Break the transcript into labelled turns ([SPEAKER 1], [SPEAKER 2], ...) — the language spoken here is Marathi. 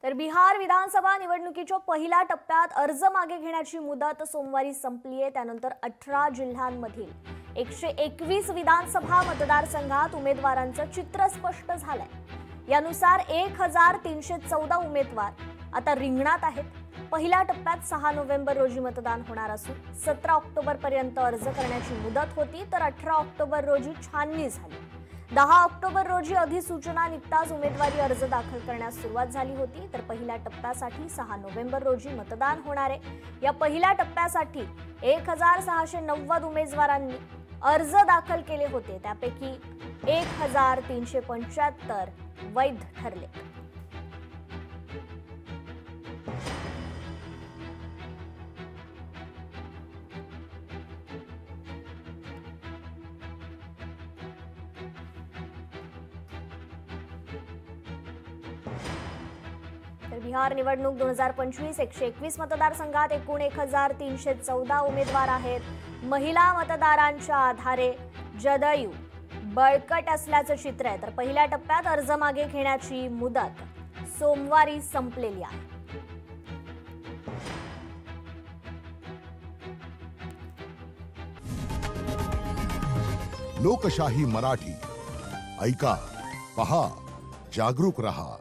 [SPEAKER 1] तर बिहार विधानसभा निवडणुकीच्या पहिल्या टप्प्यात अर्ज मागे घेण्याची मुदत सोमवारी संपली आहे। त्यानंतर 18 जिल्ह्यांमधील 121 विधानसभा मतदारसंघात उमेदवारांचं चित्र स्पष्ट झालंय। यानुसार 1314 उमेदवार आता रिंगणात आहेत। पहिल्या टप्प्यात 6 नोव्हेंबर रोजी मतदान होणार असून 17 ऑक्टोबर पर्यंत अर्ज करण्याची मुदत होती, तर 18 ऑक्टोबर रोजी छाननी झाली। 10 ऑक्टोबर रोजी अधिसूचना निघताच उमेदवारी अर्ज दाखल करण्यास सुरुवात झाली होती। तर पहिल्या टप्प्यासाठी 6 नोव्हेंबर रोजी मतदान होणार आहे। या पहिल्या टप्प्यासाठी 1690 उमेदवारांनी अर्ज दाखल केले होते, त्यापैकी 1375 वैध ठरले। तर बिहार निवडणूक 2025 121 मतदारसंघात एकूण 1314 उमेदवार आहेत। महिला मतदारांच्या आधारे जदयू बळकट असल्याचं चित्र आहे। तर पहिल्या टप्प्यात अर्ज मागे घेण्याची मुदत सोमवारी संपलेली आहे।
[SPEAKER 2] लोकशाही मराठी ऐका, पहा, जागरूक रहा।